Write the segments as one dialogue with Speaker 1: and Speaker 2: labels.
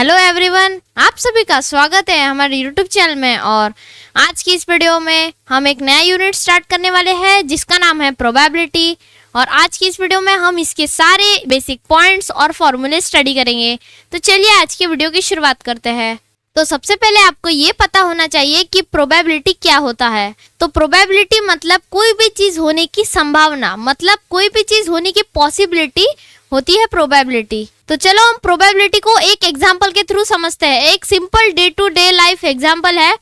Speaker 1: Hello everyone, आप सभी का स्वागत है हमारे यूट्यूब चैनल में। और आज की इस वीडियो में हम एक नया यूनिट स्टार्ट करने वाले हैं जिसका नाम है प्रोबेबिलिटी। और आज की इस वीडियो में हम इसके सारे बेसिक पॉइंट्स और फॉर्मूले स्टडी करेंगे। तो चलिए आज की वीडियो की शुरुआत करते हैं। तो सबसे पहले आपको ये पता होना चाहिए कि प्रोबेबिलिटी क्या होता है। तो प्रोबेबिलिटी मतलब कोई भी चीज होने की संभावना, मतलब कोई भी चीज होने की पॉसिबिलिटी होती है प्रोबेबिलिटी। तो चलो हम प्रोबेबिलिटी को एक एग्जांपल के थ्रू समझते हैं। एक simple day to day life example है।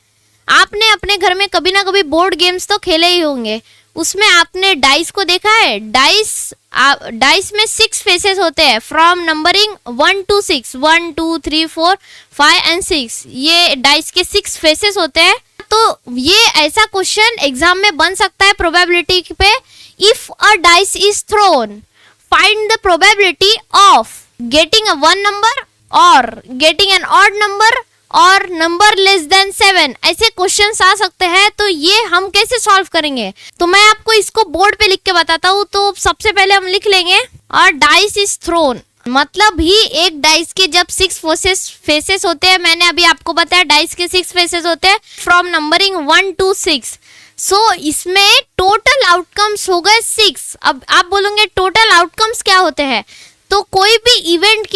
Speaker 1: आपने अपने घर में कभी ना कभी बोर्ड गेम्स तो खेले ही होंगे। उसमें आपने डाइस को देखा है। डाइस में 6 फेसेस होते हैं फ्रॉम नंबरिंग 1 to 6, 1 2 3 4 5 and 6। ये डाइस के 6 फेसेस होते हैं। तो ये ऐसा क्वेश्चन एग्जाम में बन सकता है प्रोबेबिलिटी पे। If a dice is throne, find the probability of getting a 1 number or getting an odd number or number less than 7। ऐसे क्वेश्चंस आ सकते हैं। तो ये हम कैसे सॉल्व करेंगे, तो मैं आपको इसको बोर्ड पे लिख के बताता हूँ। तो सबसे पहले हम लिख लेंगे और डाइस इज थ्रोन, मतलब ही एक डाइस के जब 6 फेसेस होते हैं, मैंने अभी आपको बताया डाइस के 6 फेसेस होते हैं फ्रॉम नंबरिंग 1 to 6। सो इसमें टोटल आउटकम्स हो गए 6। अब आप बोलोगे टोटल आउटकम्स क्या होते हैं। तो कोई भी इवेंट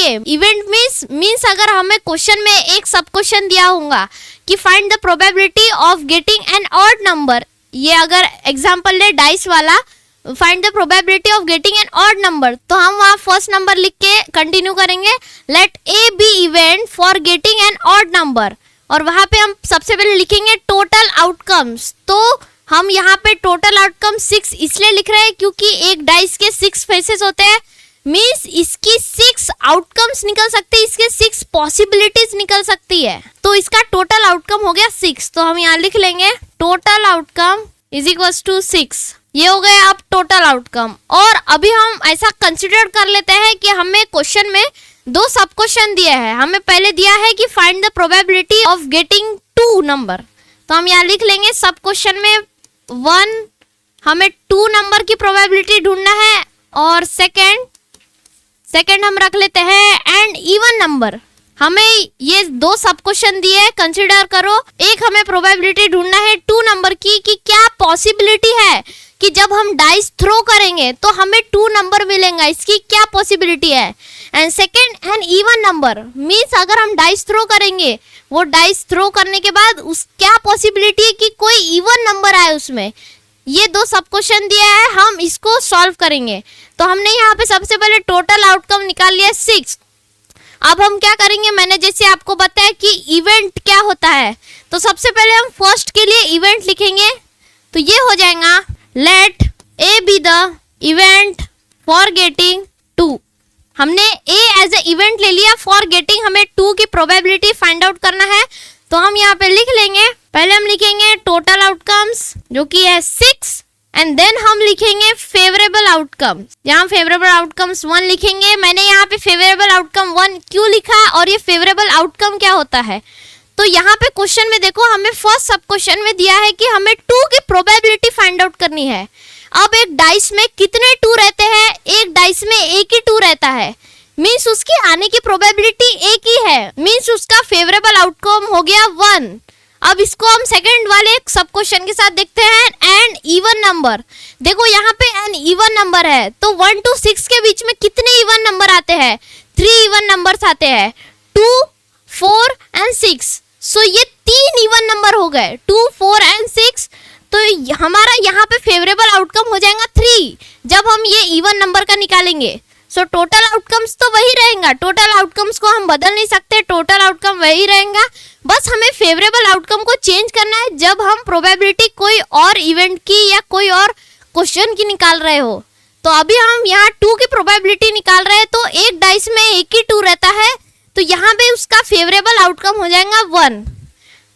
Speaker 1: मीन्स अगर हमें क्वेश्चन में एक सब क्वेश्चन दिया होगा कि find the probability of getting an odd number, ये अगर एग्जांपल ले डाइस वाला, find the probability of getting an odd number, तो हम वहाँ फर्स्ट नंबर लिख के कंटिन्यू करेंगे। Let A B event for getting an odd number, और वहाँ पे हम सबसे पहले लिखेंगे टोटल आउटकम्स। तो हम यहाँ पे टोटल आउटकम 6 इसलिए लिख रहे हैं क्योंकि एक डाइस के 6 फेसेस होते हैं, मीन्स इसकी 6 आउटकम्स निकल सकते हैं, इसके 6 पॉसिबिलिटीज निकल सकती है। तो इसका टोटल आउटकम हो गया 6। तो हम यहाँ लिख लेंगे total outcome is equals to 6। ये हो गया अब टोटल आउटकम। और अभी हम ऐसा कंसिडर कर लेते हैं कि हमें क्वेश्चन में 2 सब क्वेश्चन दिए हैं। हमें पहले दिया है कि find the probability of getting 2 number. तो हम यहाँ लिख लेंगे सब क्वेश्चन में 1 हमें 2 नंबर की प्रोबेबिलिटी ढूंढना है, और सेकंड हम रख लेते हैं एंड इवन नंबर। हमें ये 2 सब क्वेश्चन दिए, कंसीडर करो। एक हमें प्रोबेबिलिटी ढूंढना है 2 नंबर की कि क्या पॉसिबिलिटी है कि जब हम डाइस थ्रो करेंगे तो हमें 2 नंबर मिलेगा, इसकी क्या पॉसिबिलिटी है। And second an even number, means अगर हम डाइस थ्रो करेंगे, वो डाइस थ्रो करने के बाद उस क्या पॉसिबिलिटी है कि कोई इवन नंबर आए उसमें। ये 2 सब क्वेश्चन दिया है, हम इसको सॉल्व करेंगे। तो हमने यहाँ पे सबसे पहले टोटल आउटकम निकाल लिया 6। अब हम क्या करेंगे, मैंने जैसे आपको बताया कि इवेंट क्या होता है। तो सबसे पहले हम फर्स्ट के लिए इवेंट लिखेंगे। तो ये हो जाएगा let A be the event for getting 2। हमने ए एज ए इवेंट ले लिया, फॉर गेटिंग हमें 2 की प्रोबेबिलिटी फाइंड आउट करना है। तो हम यहाँ पे लिख लेंगे, पहले हम लिखेंगे टोटल आउटकम्स जो कि है 6, एंड देन हम लिखेंगे फेवरेबल आउटकम। यहाँ फेवरेबल आउटकम्स 1 लिखेंगे। मैंने यहाँ पे फेवरेबल आउटकम 1 क्यों लिखा और ये फेवरेबल आउटकम क्या होता है। तो यहाँ पे क्वेश्चन में देखो, हमें फर्स्ट सब क्वेश्चन में दिया है कि हमें 2 की प्रोबेबिलिटी फाइंड आउट करनी है। अब एक डाइस में कितने 2 रहते हैं, एक डाइस में एक ही 2 रहता है, मीन्स उसकी आने की प्रोबेबिलिटी एक ही है, मीन्स उसका फेवरेबल आउटकम हो गया 1। अब इसको हम सेकंड वाले सब क्वेश्चन के साथ देखते हैं एंड इवन नंबर। देखो यहाँ पे एन इवन नंबर है, तो 1 to 6 के बीच में कितने इवन नंबर आते हैं, 3 इवन नंबर्स आते हैं, 2 4 and 6। सो ये 3 इवन नंबर हो गए, 2 4 and 6। तो हमारा यहाँ पे फेवरेबल आउटकम हो जाएगा 3 जब हम ये इवन नंबर का निकालेंगे। सो टोटल आउटकम्स तो वही रहेगा, टोटल आउटकम्स को हम बदल नहीं सकते, टोटल आउटकम वही रहेगा। बस हमें फेवरेबल आउटकम को चेंज करना है जब हम प्रोबेबिलिटी कोई और इवेंट की या कोई और क्वेश्चन की निकाल रहे हो। तो अभी हम यहाँ 2 की प्रोबेबिलिटी निकाल रहे हैं, तो एक डाइस में एक ही 2 रहता है, तो यहाँ पे उसका फेवरेबल आउटकम हो जाएगा 1।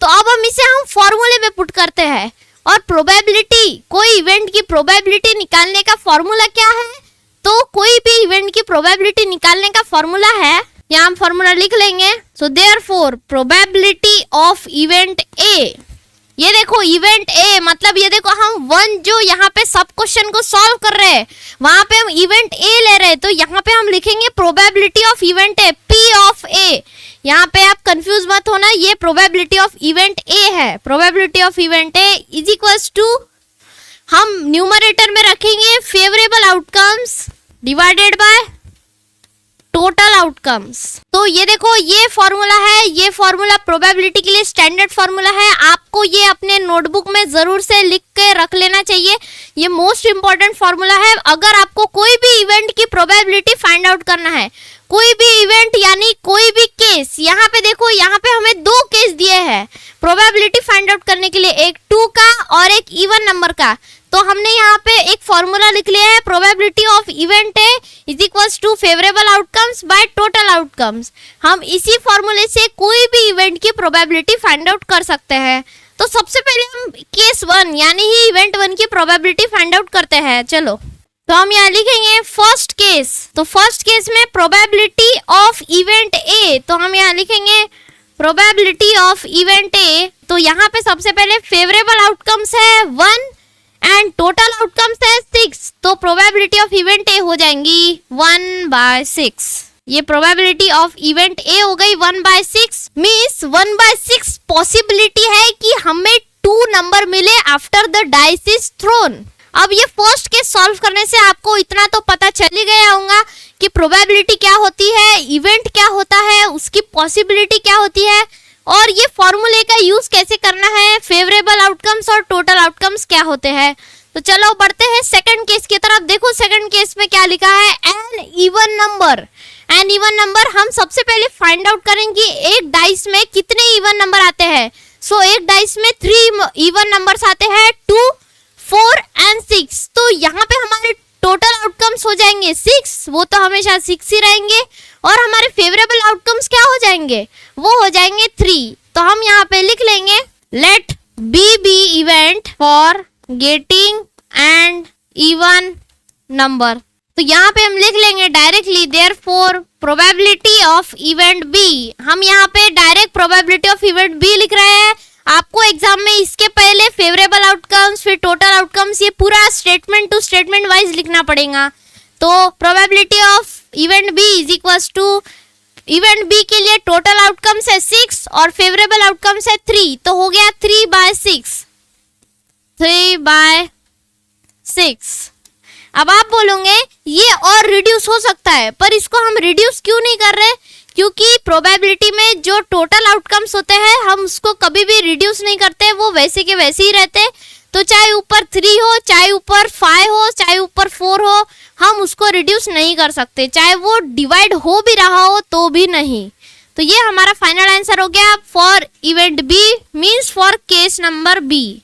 Speaker 1: तो अब हम इसे फॉर्मूले में पुट करते हैं, और प्रोबेबिलिटी, कोई इवेंट की प्रोबेबिलिटी निकालने का फॉर्मूला क्या है। तो कोई भी इवेंट की प्रोबेबिलिटी निकालने का फॉर्मूला है, यहाँ हम फॉर्मूला लिख लेंगे। So therefore probability of event ए ये देखो इवेंट ए, मतलब ये देखो हम वन जो यहाँ पे सब क्वेश्चन को सॉल्व कर रहे हैं वहां पे हम इवेंट ए ले रहे हैं, तो यहाँ पे हम लिखेंगे probability of event A, P of A. यहाँ पे आप कंफ्यूज मत होना, ये प्रोबेबिलिटी ऑफ इवेंट ए है। Probability of event A is equals to, हम न्यूमरेटर में रखेंगे favourable outcomes divided by total outcomes. तो ये देखो ये फॉर्मूला है, ये फॉर्मूला प्रोबेबिलिटी के लिए स्टैंडर्ड फॉर्मूला है, आपको ये अपने नोटबुक में जरूर से लिख के रख लेना चाहिए। ये मोस्ट इंपॉर्टेंट फॉर्मूला है। अगर आपको कोई भी इवेंट की प्रोबेबिलिटी फाइंड आउट करना है, कोई भी इवेंट यानी कोई भी केस, यहाँ पे देखो यहाँ पे हमें दो केस दिए हैं प्रोबेबिलिटी फाइंड आउट करने के लिए, एक 2 का और एक इवन नंबर का। तो हमने यहाँ पे एक फॉर्मूला लिख लिया है, probability of event A is equals to favourable outcomes by total outcomes. हम इसी फॉर्मूले से कोई भी इवेंट की प्रोबेबिलिटी फाइंड आउट कर सकते हैं। तो सबसे पहले हम केस 1 यानी ही इवेंट 1 की प्रोबेबिलिटी फाइंड आउट करते हैं। चलो, तो हम यहाँ लिखेंगे फर्स्ट केस। तो फर्स्ट केस में प्रोबेबिलिटी ऑफ इवेंट ए, तो हम यहाँ लिखेंगे प्रोबेबिलिटी ऑफ इवेंट ए। तो यहाँ पे सबसे पहले फेवरेबल आउटकम्स है 1 एंड टोटल आउटकम्स है 6, तो प्रोबेबिलिटी ऑफ इवेंट ए हो जाएंगी 1/6। ये प्रोबेबिलिटी ऑफ इवेंट ए हो गई 1/6, मींस 1/6 पॉसिबिलिटी है कि हमें 2 नंबर मिले after the dice is throne. अब ये फर्स्ट केस सॉल्व करने से आपको इतना तो पता चल ही गया होगा कि प्रोबेबिलिटी क्या होती है, इवेंट क्या होता है, उसकी पॉसिबिलिटी क्या होती है और ये फॉर्मूले का यूज कैसे करना है, फेवरेबल आउटकम्स और टोटल आउटकम्स क्या होते हैं। तो चलो बढ़ते हैं सेकंड केस की तरफ। देखो सेकंड केस में क्या लिखा है, an even number. An even number हम सबसे पहले फाइंड आउट करेंगे एक डाइस में कितने इवन नंबर आते हैं। सो एक डाइस में 3 इवन नंबर्स आते हैं, 2, 4 एंड 6। तो यहाँ पे हमारे टोटल आउटकम्स हो जाएंगे 6, वो तो हमेशा 6 ही रहेंगे, और हमारे फेवरेबल आउटकम्स क्या हो जाएंगे, वो हो जाएंगे 3। तो हम यहाँ पे लिख लेंगे let B event for getting and even number. तो यहाँ पे हम लिख लेंगे directly therefore probability of event B. हम यहाँ पे direct probability of event B लिख रहे हैं। आपको एग्जाम में इसके पहले फेवरेबल आउटकम्स फिर टोटल आउटकम्स ये पूरा स्टेटमेंट टू स्टेटमेंट वाइज लिखना पड़ेगा। तो probability of event B is equals to, event B के लिए टोटल आउटकम्स है 6 और फेवरेबल आउटकम्स है 3, तो हो गया 3/6। 3/6। अब आप बोलोगे ये और रिड्यूस हो सकता है, पर इसको हम रिड्यूस क्यों नहीं कर रहे, क्योंकि प्रोबेबिलिटी में जो टोटल आउटकम्स होते हैं हम उसको कभी भी रिड्यूस नहीं करते, वो वैसे के वैसे ही रहते। तो चाहे ऊपर 3 हो, चाहे ऊपर 5 हो, चाहे ऊपर 4 हो, हम उसको रिड्यूस नहीं कर सकते, चाहे वो डिवाइड हो भी रहा हो तो भी नहीं। तो ये हमारा फाइनल आंसर हो गया for event B means for case number B.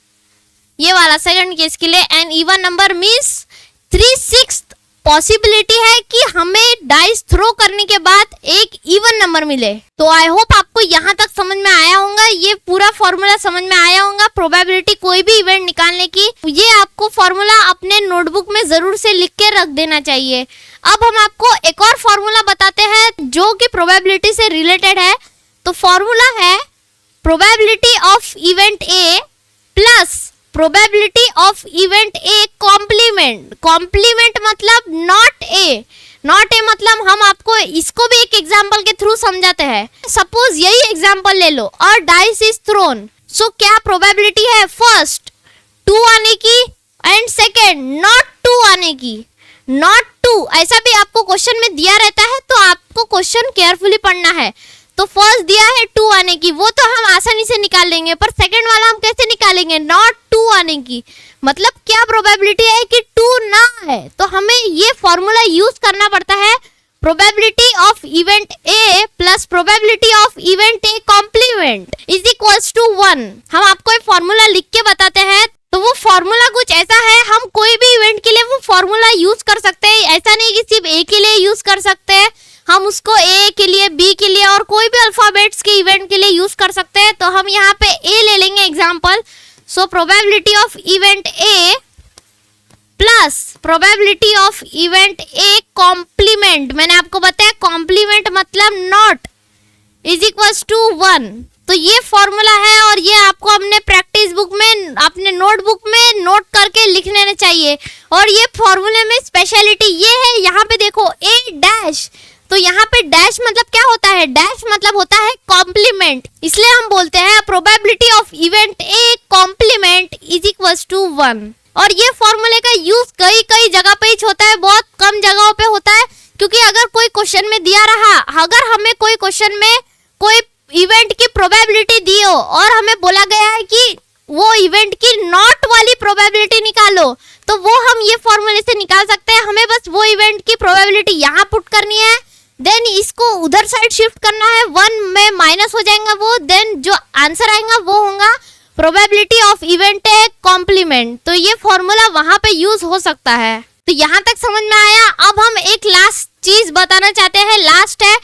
Speaker 1: ये वाला सेकंड केस के लिए an even number means 3/6 possibility है कि हमें डाइस थ्रो करने के बाद एक इवन नंबर मिले। तो आई होप आपको यहाँ तक समझ में आया होगा, ये पूरा फॉर्मूला समझ में आया होगा प्रोबेबिलिटी कोई भी इवेंट निकालने की। ये आपको फॉर्मूला अपने नोटबुक में जरूर से लिख के रख देना चाहिए। अब हम आपको एक और फॉर्मूला बताते हैं जो कि प्रोबेबिलिटी से रिलेटेड है। तो फॉर्मूला है probability of event A plus probability of event A complement. Complement मतलब नॉट ए, नॉट ए मतलब हम आपको इसको भी एक एग्जांपल के थ्रू समझाते हैं। सपोज यही एग्जांपल ले लो और डाइस इज थ्रोन। सो क्या प्रोबेबिलिटी है, फर्स्ट 2 आने की एंड सेकेंड नॉट 2 आने की। नॉट 2 ऐसा भी आपको क्वेश्चन में दिया रहता है, तो आपको क्वेश्चन केयरफुली पढ़ना है। तो फर्स्ट दिया है 2 आने की, वो तो हम आसानी से निकाल लेंगे, पर सेकंड वाला हम कैसे निकालेंगे, नॉट 2 आने की। मतलब क्या प्रोबेबिलिटी है कि 2 ना है, तो हमें ये फॉर्मूला यूज करना पड़ता है probability of event A plus probability of event A complement is equals to 1। हम आपको एक फॉर्मूला लिख के बताते हैं। तो वो फॉर्मूला कुछ ऐसा है, हम कोई भी इवेंट के लिए वो फॉर्मूला यूज कर सकते हैं। ऐसा नहीं कि सिर्फ ए के लिए यूज कर सकते हैं, हम उसको ए के लिए, बी के लिए और कोई भी अल्फाबेट्स के इवेंट के लिए यूज कर सकते हैं। तो हम यहाँ पे ए ले लेंगे example. So probability of event A plus probability of event A complement, मैंने आपको बताया कॉम्प्लीमेंट मतलब नॉट, इज इक्वल्स टू 1। तो ये फॉर्मूला है और ये आपको अपने प्रैक्टिस बुक में, अपने नोटबुक में नोट करके लिख लेना चाहिए। और ये फॉर्मूले में स्पेशलिटी ये है, यहाँ पे देखो ए डैश, तो यहाँ पे डैश मतलब क्या होता है? डैश मतलब होता है कॉम्प्लीमेंट, इसलिए हम बोलते हैं probability of event A complement is equals to 1। और ये फॉर्मूले का यूज कई जगह पे ही होता है, बहुत कम जगहों पे होता है, क्योंकि अगर कोई क्वेश्चन में दिया रहा, अगर हमें कोई क्वेश्चन में कोई इवेंट की प्रोबेबिलिटी दी हो और हमें बोला गया है कि वो इवेंट की नॉट वाली प्रोबेबिलिटी निकालो, तो वो हम ये फॉर्मूले से निकाल सकते हैं। हमें बस वो इवेंट की प्रोबेबिलिटी यहाँ पुट करनी है, देन इसको उधर साइड शिफ्ट करना है, 1 में माइनस हो जाएगा वो, देन जो आंसर आएगा वो होगा probability of event A complement. तो ये फॉर्मूला वहां पे यूज हो सकता है। तो यहाँ तक समझ में आया। अब हम एक लास्ट चीज बताना चाहते हैं, लास्ट है,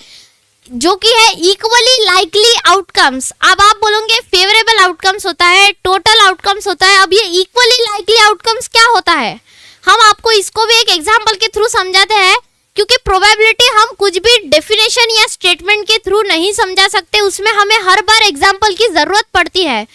Speaker 1: जो कि है इक्वली लाइकली आउटकम्स। अब आप बोलोगे फेवरेबल आउटकम्स होता है, टोटल आउटकम्स होता है, अब ये इक्वली लाइकली आउटकम्स क्या होता है? हम आपको इसको भी एक एग्जांपल के थ्रू समझाते हैं, क्योंकि प्रोबेबिलिटी हम कुछ भी डेफिनेशन या स्टेटमेंट के थ्रू नहीं समझा सकते, उसमें हमें हर बार एग्जांपल की जरूरत पड़ती है।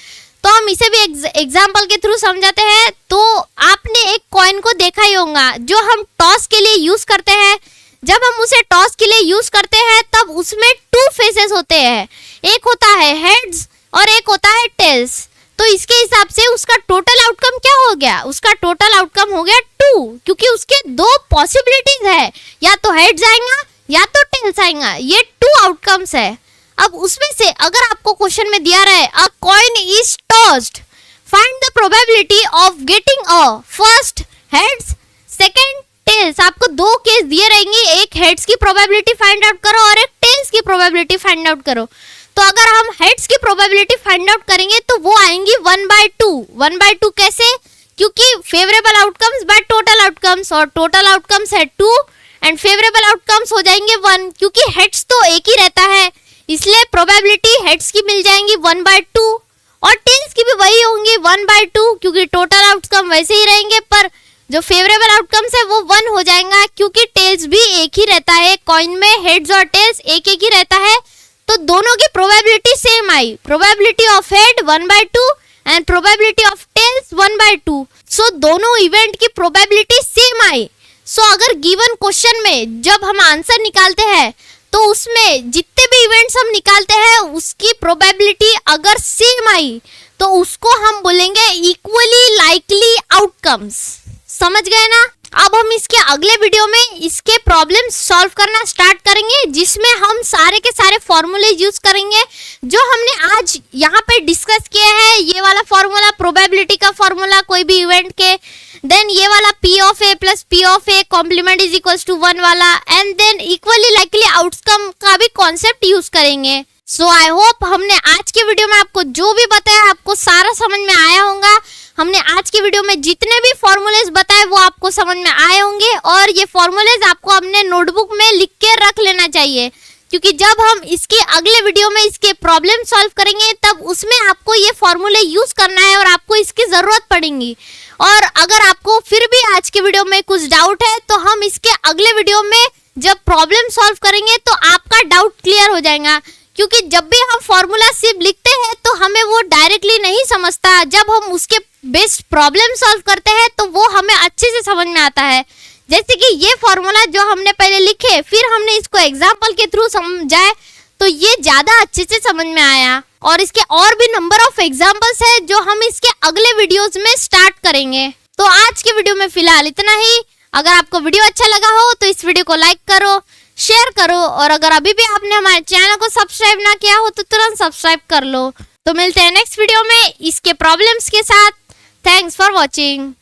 Speaker 1: तो हम इसे भी एग्जांपल के थ्रू समझाते हैं। तो आपने एक कॉइन को देखा ही होगा जो हम टॉस के लिए यूज करते हैं। जब हम उसे टॉस के लिए यूज करते हैं तब उसमें 2 फेसेस होते हैं, एक होता है हेड्स और एक होता है टेल्स। तो इसके हिसाब से उसका टोटल आउटकम क्या हो गया? उसका टोटल आउटकम हो गया 2, क्योंकि उसके 2 पॉसिबिलिटीज है, या तो हेड्स आएगा या तो टेल्स आएगा, ये 2 आउटकम्स है। अब उसमें से अगर आपको क्वेश्चन में दिया रहा है a coin is tossed, find the probability of getting a first heads second tails, आपको 2 केस दिए रहेंगे, एक हेड्स की प्रोबेबिलिटी फाइंड आउट करो और एक टेल्स की प्रोबेबिलिटी फाइंड आउट करो। तो अगर हम हेड्स की प्रोबेबिलिटी फाइंड आउट करेंगे तो वो आएंगी 1/2। 1/2 कैसे? क्योंकि favourable outcomes by total outcomes, और टोटल आउटकम्स है 2 एंड फेवरेबल आउटकम्स हो जाएंगे 1, क्योंकि हेड्स तो एक ही रहता है, इसलिए प्रोबेबिलिटी हेड्स की मिल जाएंगी 1/2 और टेल्स की भी वही होंगी 1/2, क्योंकि टोटल आउटकम वैसे ही रहेंगे, पर जो फेवरेबल आउटकम्स है वो 1 हो जाएगा, क्योंकि टेल्स भी एक ही रहता है, कॉइन में हेड्स और टेल्स एक ही रहता है। तो दोनों की प्रोबेबिलिटी सेम आई, probability of head 1/2 and probability of tails 1/2। So दोनों इवेंट की प्रोबेबिलिटी सेम आई। सो अगर गिवन क्वेश्चन में जब हम आंसर निकालते हैं तो उसमें जितने भी इवेंट्स हम निकालते हैं उसकी प्रोबेबिलिटी अगर सेम आई तो उसको हम बोलेंगे इक्वली लाइकली आउटकम्स। समझ गए ना? अब हम इसके अगले वीडियो में इसके प्रॉब्लम सॉल्व करना स्टार्ट करेंगे, जिसमें हम सारे के सारे फॉर्मूले यूज करेंगे जो हमने आज यहाँ पे डिस्कस किए हैं। ये वाला फॉर्मूला प्रोबेबिलिटी का फॉर्मूला कोई भी इवेंट के, देन ये वाला P of A plus P of A complement is equals to 1 वाला, and then equally likely outcome का भी कॉन्सेप्ट यूज करेंगे। सो आई होप हमने आज के वीडियो में आपको जो भी बताया आपको सारा समझ में आया होगा। हमने आज के वीडियो में जितने भी फॉर्मूलेज बताए वो आपको समझ में आए होंगे, और ये फॉर्मूलेज आपको अपने नोटबुक में लिख के रख लेना चाहिए, क्योंकि जब हम इसके अगले वीडियो में इसके प्रॉब्लम सॉल्व करेंगे तब उसमें आपको ये फॉर्मूले यूज करना है और आपको इसकी जरूरत पड़ेगी। और अगर आपको फिर भी आज के वीडियो में कुछ डाउट है तो हम इसके अगले वीडियो में जब प्रॉब्लम सॉल्व करेंगे तो आपका डाउट क्लियर हो जाएगा, क्योंकि जब भी हम फॉर्मूला सिर्फ लिखते हैं तो हमें वो डायरेक्टली नहीं समझता, जब हम उसके बेस्ड प्रॉब्लम सॉल्व करते हैं तो वो हमें अच्छे से समझ में आता है। जैसे कि ये फॉर्मूला जो हमने पहले लिखे फिर हमने इसको एग्जाम्पल के थ्रू समझाए तो ये ज्यादा अच्छे से समझ में आया, और इसके और भी नंबर ऑफ एग्जाम्पल्स है जो हम इसके अगले वीडियोस में स्टार्ट करेंगे। तो आज के वीडियो में फिलहाल इतना ही। अगर आपको वीडियो अच्छा लगा हो तो इस वीडियो को लाइक करो, शेयर करो, और अगर अभी भी आपने हमारे चैनल को सब्सक्राइब ना किया हो तो तुरंत सब्सक्राइब कर लो। तो मिलते हैं नेक्स्ट वीडियो में इसके प्रॉब्लम्स के साथ। Thanks for watching.